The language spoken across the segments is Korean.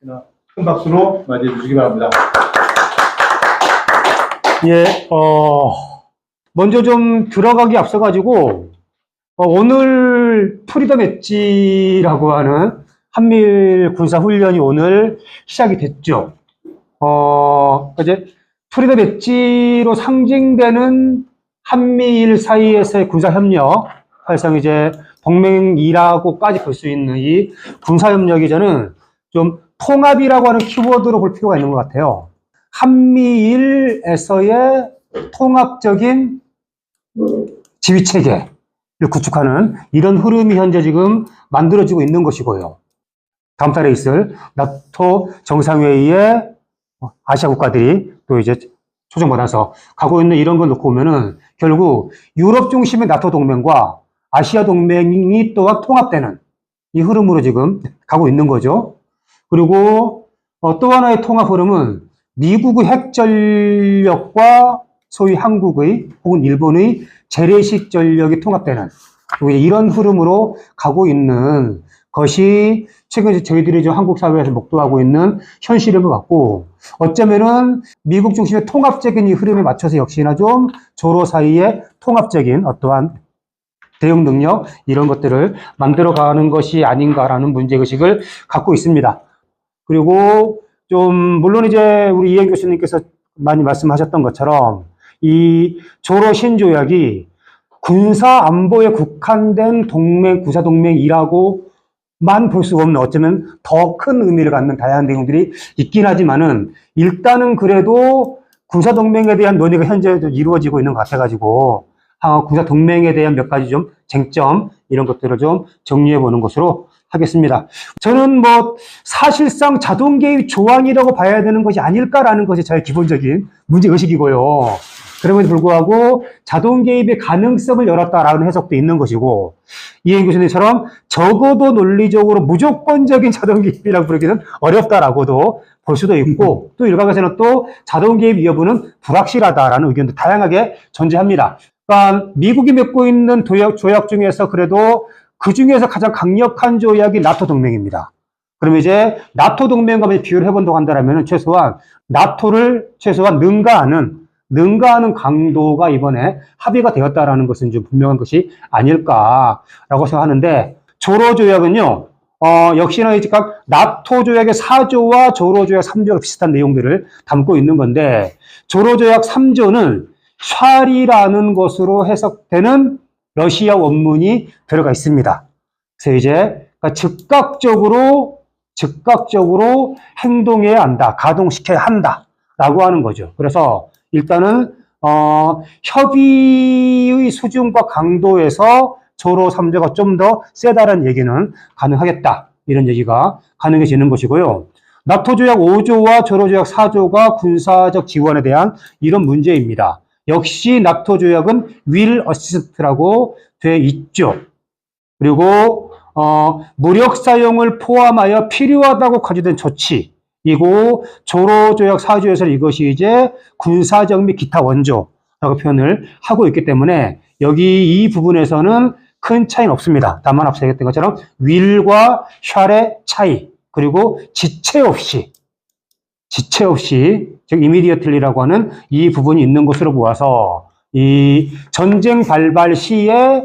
큰 박수로 맞이해 주시기 바랍니다. 예, 먼저 좀 들어가기 앞서가지고, 오늘 프리덤 엣지라고 하는 한미일 군사훈련이 오늘 시작이 됐죠. 이제 프리덤 엣지로 상징되는 한미일 사이에서의 군사협력, 사실상 이제 동맹이라고까지 볼 수 있는 이 군사협력이 저는 좀 통합이라고 하는 키워드로 볼 필요가 있는 것 같아요. 한미일에서의 통합적인 지휘체계를 구축하는 이런 흐름이 현재 지금 만들어지고 있는 것이고요. 다음 달에 있을 나토 정상회의에 아시아 국가들이 또 이제 초청받아서 가고 있는 이런 걸 놓고 보면은 결국 유럽 중심의 나토 동맹과 아시아 동맹이 또한 통합되는 이 흐름으로 지금 가고 있는 거죠. 그리고 또 하나의 통합 흐름은 미국의 핵 전력과 소위 한국의 혹은 일본의 재래식 전력이 통합되는 이런 흐름으로 가고 있는 것이 최근 저희들이 좀 한국 사회에서 목도하고 있는 현실인 것 같고, 어쩌면은 미국 중심의 통합적인 이 흐름에 맞춰서 역시나 좀 조로 사이의 통합적인 어떠한 대응 능력 이런 것들을 만들어가는 것이 아닌가라는 문제의식을 갖고 있습니다. 그리고 좀 물론 이제 우리 이행 교수님께서 많이 말씀하셨던 것처럼 이 조로 신조약이 군사 안보에 국한된 동맹, 군사 동맹이라고만 볼 수 없는 어쩌면 더 큰 의미를 갖는 다양한 내용들이 있긴 하지만은 일단은 그래도 군사 동맹에 대한 논의가 현재 이루어지고 있는 것 같아가지고 군사 동맹에 대한 몇 가지 좀 쟁점 이런 것들을 좀 정리해 보는 것으로 하겠습니다. 저는 뭐 사실상 자동 개입 조항이라고 봐야 되는 것이 아닐까라는 것이 저의 기본적인 문제 의식이고요. 그럼에도 불구하고 자동 개입의 가능성을 열었다라는 해석도 있는 것이고, 이행 교수님처럼 적어도 논리적으로 무조건적인 자동 개입이라고 부르기는 어렵다라고도 볼 수도 있고, 또 일각에서는 또 자동 개입 여부는 불확실하다라는 의견도 다양하게 존재합니다. 그러니까 미국이 맺고 있는 조약 중에서 그래도 그 중에서 가장 강력한 조약이 나토 동맹입니다. 그러면 이제 나토 동맹과 비교를 해본다고 한다면 최소한 나토를 최소한 능가하는 강도가 이번에 합의가 되었다라는 것은 좀 분명한 것이 아닐까라고 생각하는데, 조로 조약은요, 역시나 이제 각 나토 조약의 4조와 조로 조약 3조가 비슷한 내용들을 담고 있는 건데, 조로 조약 3조는 샬이라는 것으로 해석되는 러시아 원문이 들어가 있습니다. 그래서 이제 즉각적으로 행동해야 한다, 가동시켜야 한다라고 하는 거죠. 그래서 일단은 협의의 수준과 강도에서 조로 3조가 좀 더 세다라는 얘기는 가능하겠다, 이런 얘기가 가능해지는 것이고요. 나토 조약 5조와 조로 조약 4조가 군사적 지원에 대한 이런 문제입니다. 역시 나토 조약은 will assist라고 돼 있죠. 그리고 무력 사용을 포함하여 필요하다고 가지된 조치이고, 조로 조약 4조에서 이것이 이제 군사적 및 기타 원조라고 표현을 하고 있기 때문에 여기 이 부분에서는 큰 차이는 없습니다. 다만 앞서 얘기했던 것처럼 will과 shall의 차이, 그리고 지체 없이 즉 immediately라고 하는 이 부분이 있는 것으로 보아서 이 전쟁 발발 시에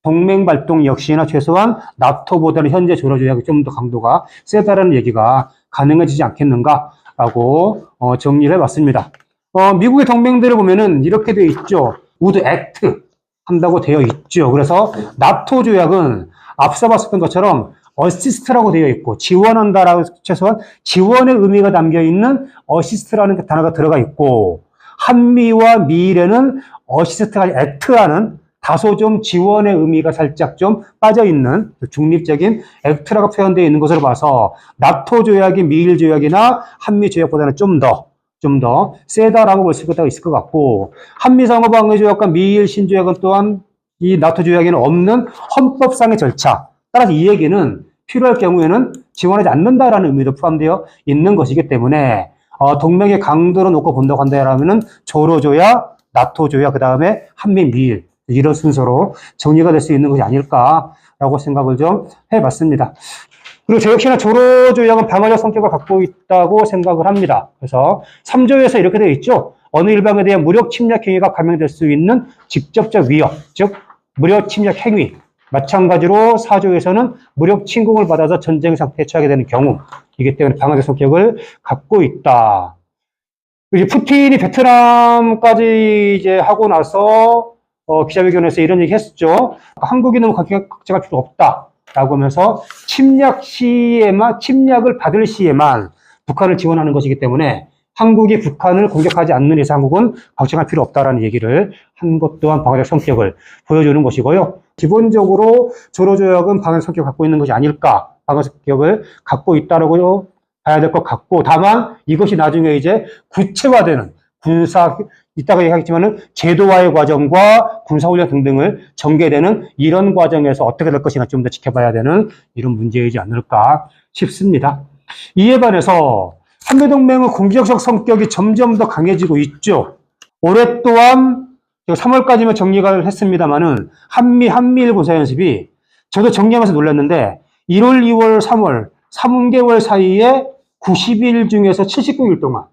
동맹 발동 역시나 최소한 나토보다는 현재 조로 조약이 좀 더 강도가 세다라는 얘기가 가능해지지 않겠는가라고 정리를 해봤습니다. 미국의 동맹들을 보면은 이렇게 되어 있죠. would act 한다고 되어 있죠. 그래서 나토 조약은 앞서 봤었던 것처럼 어시스트라고 되어 있고, 지원한다라고 최소한 지원의 의미가 담겨 있는 어시스트라는 단어가 들어가 있고, 한미와 미일에는 어시스트가 액트하는 다소 좀 지원의 의미가 살짝 좀 빠져 있는 중립적인 액트라고 표현되어 있는 것으로 봐서 나토 조약이 미일 조약이나 한미 조약보다는 좀 더 세다라고 볼 수가 있을 것 같고, 한미 상호방위 조약과 미일 신조약은 또한 이 나토 조약에는 없는 헌법상의 절차, 따라서 이 얘기는 필요할 경우에는 지원하지 않는다라는 의미도 포함되어 있는 것이기 때문에 동맹의 강도로 놓고 본다고 한다면 조로 조약, 나토 조약, 그 다음에 한미 미일 이런 순서로 정리가 될 수 있는 것이 아닐까라고 생각을 좀 해봤습니다. 그리고 저 역시나 조로 조약은 방어적 성격을 갖고 있다고 생각을 합니다. 그래서 3조에서 이렇게 되어 있죠. 어느 일방에 대한 무력 침략 행위가 감행될 수 있는 직접적 위협, 즉 무력 침략 행위. 마찬가지로 4조에서는 무력 침공을 받아서 전쟁 상태에 처하게 되는 경우이기 때문에 방어적 성격을 갖고 있다. 이제 푸틴이 베트남까지 이제 하고 나서 기자회견에서 이런 얘기 했었죠. 한국인은 걱정할 필요 없다라고 하면서 침략을 받을 시에만 북한을 지원하는 것이기 때문에 한국이 북한을 공격하지 않는 이상 한국은 걱정할 필요 없다라는 얘기를 한 것 또한 방어적 성격을 보여주는 것이고요. 기본적으로 조로조약은 방어적 성격을 갖고 있는 것이 아닐까, 방어적 성격을 갖고 있다라고 봐야 될 것 같고, 다만 이것이 나중에 이제 구체화되는 이따가 얘기하겠지만은 제도화의 과정과 군사훈련 등등을 전개되는 이런 과정에서 어떻게 될 것인가 좀 더 지켜봐야 되는 이런 문제이지 않을까 싶습니다. 이에 반해서 한미동맹은 공격적 성격이 점점 더 강해지고 있죠. 올해 또한 3월까지만 정리가 했습니다만은 한미일 군사연습이 저도 정리하면서 놀랐는데 1월, 2월, 3월 3개월 사이에 90일 중에서 79일 동안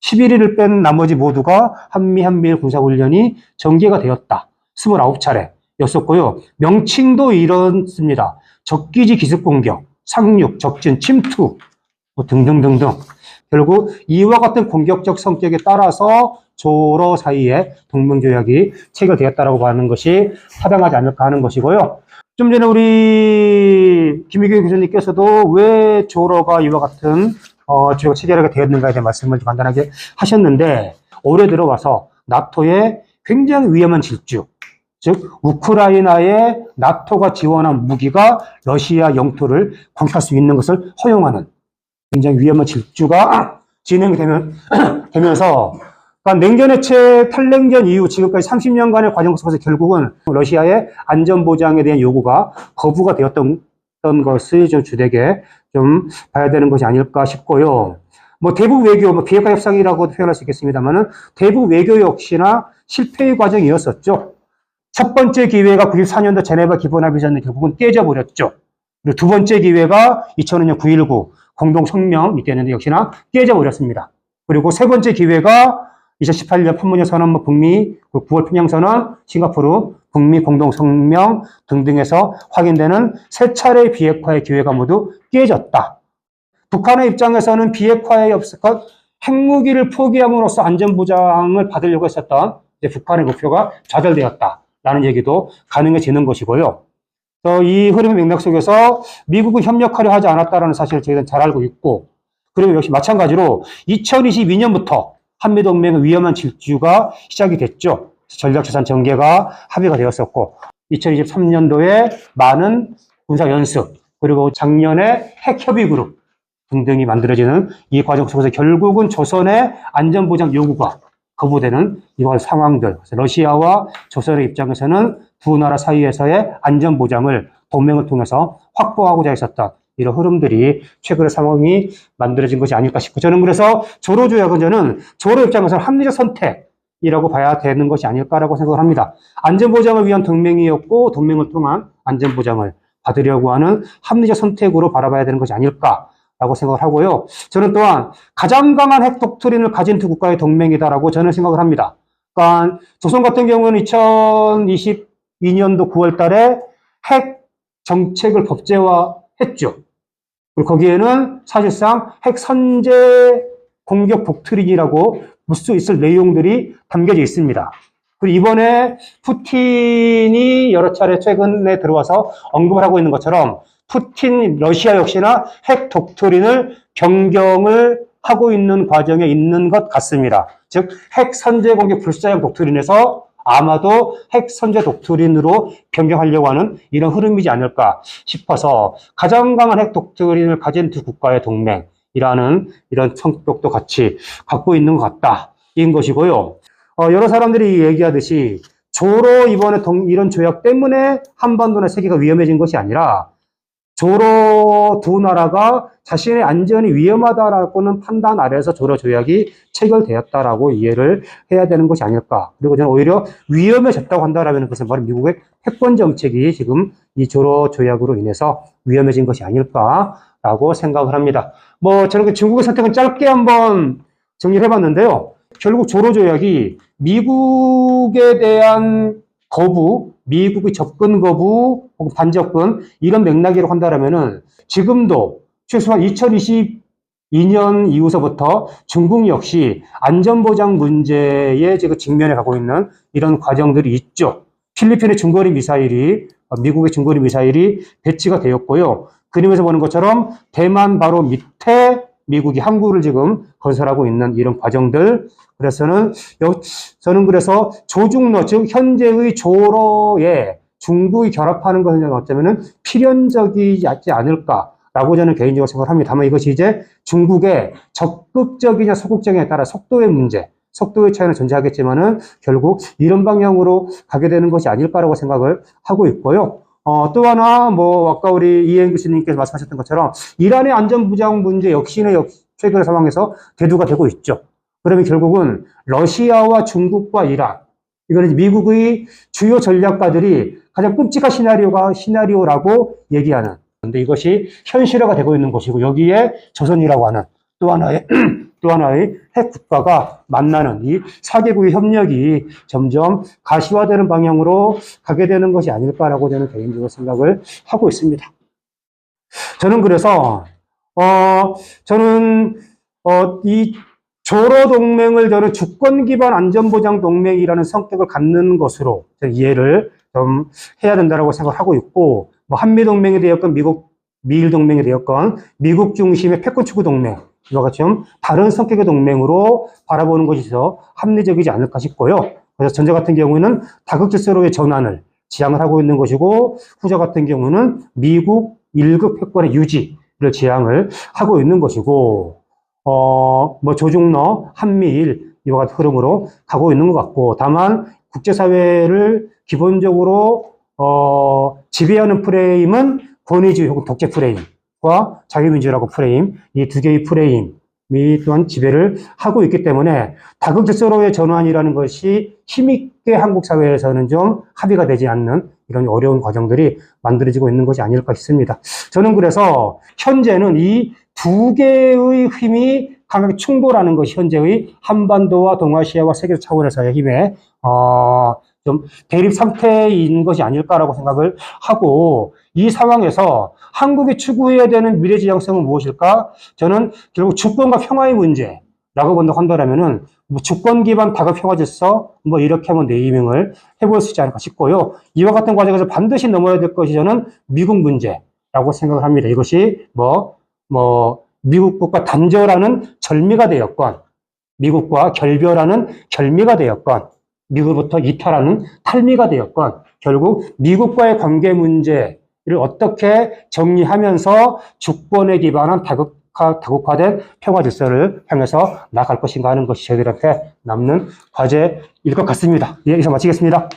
11일을 뺀 나머지 모두가 한미일 군사훈련이 전개가 되었다. 29차례였었고요. 명칭도 이렇습니다. 적기지 기습공격, 상륙, 적진, 침투 등등등등. 결국 이와 같은 공격적 성격에 따라서 조로 사이에 동맹조약이 체결되었다라고 하는 것이 타당하지 않을까 하는 것이고요. 좀 전에 우리 김희경 교수님께서도 왜 조로가 이와 같은 조약 체결하게 되었는가에 대한 말씀을 간단하게 하셨는데, 올해 들어와서 나토의 굉장히 위험한 질주, 즉 우크라이나에 나토가 지원한 무기가 러시아 영토를 공격할 수 있는 것을 허용하는 굉장히 위험한 질주가 진행이 되면서 그러니까 냉전해체 탈냉전 이후 지금까지 30년간의 과정 속에서 결국은 러시아의 안전보장에 대한 요구가 거부가 되었던 것을 좀 주되게 좀 봐야 되는 것이 아닐까 싶고요. 뭐 대북 외교, 비핵화 협상이라고 표현할 수 있겠습니다만은 대북 외교 역시나 실패의 과정이었었죠. 첫 번째 기회가 94년도 제네바 기본합의서는 결국은 깨져버렸죠. 그리고 두 번째 기회가 2005년 9.19 공동성명 이때는 역시나 깨져버렸습니다. 그리고 세 번째 기회가 2018년 판문점 선언, 북미 9월 평양선언, 싱가포르 북미 공동성명 등등에서 확인되는 세 차례의 비핵화의 기회가 모두 깨졌다. 북한의 입장에서는 비핵화에 없었던 핵무기를 포기함으로써 안전보장을 받으려고 했었던 북한의 목표가 좌절되었다라는 얘기도 가능해지는 것이고요. 이 흐름의 맥락 속에서 미국은 협력하려 하지 않았다라는 사실을 저희는 잘 알고 있고, 그리고 역시 마찬가지로 2022년부터 한미동맹의 위험한 질주가 시작이 됐죠. 전략자산 전개가 합의가 되었었고, 2023년도에 많은 군사연습, 그리고 작년에 핵협의그룹 등등이 만들어지는 이 과정 속에서 결국은 조선의 안전보장 요구가 거부되는 이러한 상황들, 러시아와 조선의 입장에서는 두 나라 사이에서의 안전보장을 동맹을 통해서 확보하고자 했었던 이런 흐름들이 최근의 상황이 만들어진 것이 아닐까 싶고, 저는 그래서 조로조약은 저는 조로 입장에서는 합리적 선택이라고 봐야 되는 것이 아닐까라고 생각을 합니다. 안전보장을 위한 동맹이었고 동맹을 통한 안전보장을 받으려고 하는 합리적 선택으로 바라봐야 되는 것이 아닐까라고 생각을 하고요. 저는 또한 가장 강한 핵 독트린을 가진 두 국가의 동맹이다라고 저는 생각을 합니다. 그러니까 조선 같은 경우는 2022년도 9월 달에 핵 정책을 법제화했죠. 그리고 거기에는 사실상 핵 선제 공격 독트린이라고 볼 수 있을 내용들이 담겨져 있습니다. 그리고 이번에 푸틴이 여러 차례 최근에 들어와서 언급을 하고 있는 것처럼 러시아 역시나 핵 독트린을 변경을 하고 있는 과정에 있는 것 같습니다. 즉, 핵 선제 공격 불사용 독트린에서 아마도 핵 선제 독트린으로 변경하려고 하는 이런 흐름이지 않을까 싶어서 가장 강한 핵 독트린을 가진 두 국가의 동맹이라는 이런 성격도 같이 갖고 있는 것 같다. 인 것이고요. 여러 사람들이 얘기하듯이 조로 이번에 이런 조약 때문에 한반도나 세계가 위험해진 것이 아니라 조로 두 나라가 자신의 안전이 위험하다라고는 판단 아래에서 조로 조약이 체결되었다라고 이해를 해야 되는 것이 아닐까. 그리고 저는 오히려 위험해졌다고 한다라면 그것은 바로 미국의 패권 정책이 지금 이 조로 조약으로 인해서 위험해진 것이 아닐까 라고 생각을 합니다. 뭐 저는 그 중국의 선택은 짧게 한번 정리를 해봤는데요. 결국 조로 조약이 미국에 대한 거부, 미국의 접근 거부 혹은 반접근 이런 맥락으로 한다면은 지금도 최소한 2022년 이후서부터 중국 역시 안전보장 문제에 지금 직면해 가고 있는 이런 과정들이 있죠. 필리핀의 중거리 미사일이 미국의 중거리 미사일이 배치가 되었고요. 그림에서 보는 것처럼 대만 바로 밑에 미국이 항구를 지금 건설하고 있는 이런 과정들. 저는 그래서 조중로, 즉 현재의 조로에 중국이 결합하는 것은 어쩌면은 필연적이지 않을까라고 저는 개인적으로 생각을 합니다. 다만 이것이 이제 중국의 적극적이냐 소극적이냐에 따라 속도의 문제, 속도의 차이는 존재하겠지만은 결국 이런 방향으로 가게 되는 것이 아닐까라고 생각을 하고 있고요. 또 하나, 아까 우리 이행 교수님께서 말씀하셨던 것처럼, 이란의 안전보장 문제 역시는 최근의 상황에서 대두가 되고 있죠. 그러면 결국은 러시아와 중국과 이란, 이거는 미국의 주요 전략가들이 가장 끔찍한 시나리오라고 얘기하는, 근데 이것이 현실화가 되고 있는 것이고, 여기에 조선이라고 하는 또 하나의 핵 국가가 만나는 이 4개국의 협력이 점점 가시화되는 방향으로 가게 되는 것이 아닐까라고 저는 개인적으로 생각을 하고 있습니다. 저는 그래서, 이 조로 동맹을 저는 주권 기반 안전보장 동맹이라는 성격을 갖는 것으로 이해를 좀 해야 된다고 생각을 하고 있고, 한미 동맹이 되었건 미일 동맹이 되었건 미국 중심의 패권 추구 동맹, 이와 같이 좀 다른 성격의 동맹으로 바라보는 것이 더 합리적이지 않을까 싶고요. 그래서 전자 같은 경우에는 다극질서로의 전환을 지향을 하고 있는 것이고, 후자 같은 경우는 미국 1급 패권의 유지를 지향을 하고 있는 것이고, 조중러, 한미일, 이와 같은 흐름으로 가고 있는 것 같고, 다만, 국제사회를 기본적으로, 지배하는 프레임은 권위주의 혹은 독재 프레임과 자유민주라고 프레임, 이 두 개의 프레임이 또한 지배를 하고 있기 때문에 다극질서로의 전환이라는 것이 힘있게 한국 사회에서는 좀 합의가 되지 않는 이런 어려운 과정들이 만들어지고 있는 것이 아닐까 싶습니다. 저는 그래서 현재는 이 두 개의 힘이 강하게 충돌하는 것이 현재의 한반도와 동아시아와 세계 차원에서의 힘의 좀 대립 상태인 것이 아닐까라고 생각을 하고, 이 상황에서 한국이 추구해야 되는 미래지향성은 무엇일까? 저는 결국 주권과 평화의 문제라고 본다고 한다면은 주권 기반 다급 평화 질서 이렇게 한번 네이밍을 해볼 수 있지 않을까 싶고요. 이와 같은 과정에서 반드시 넘어야 될 것이 저는 미국 문제라고 생각을 합니다. 이것이 미국과 단절하는 절미가 되었건, 미국과 결별하는 결미가 되었건, 미국으로부터 이탈하는 탈미가 되었건, 결국 미국과의 관계 문제를 어떻게 정리하면서 주권에 기반한 다국화된 평화 질서를 향해서 나아갈 것인가 하는 것이 저희들한테 남는 과제일 것 같습니다. 예, 이상 마치겠습니다.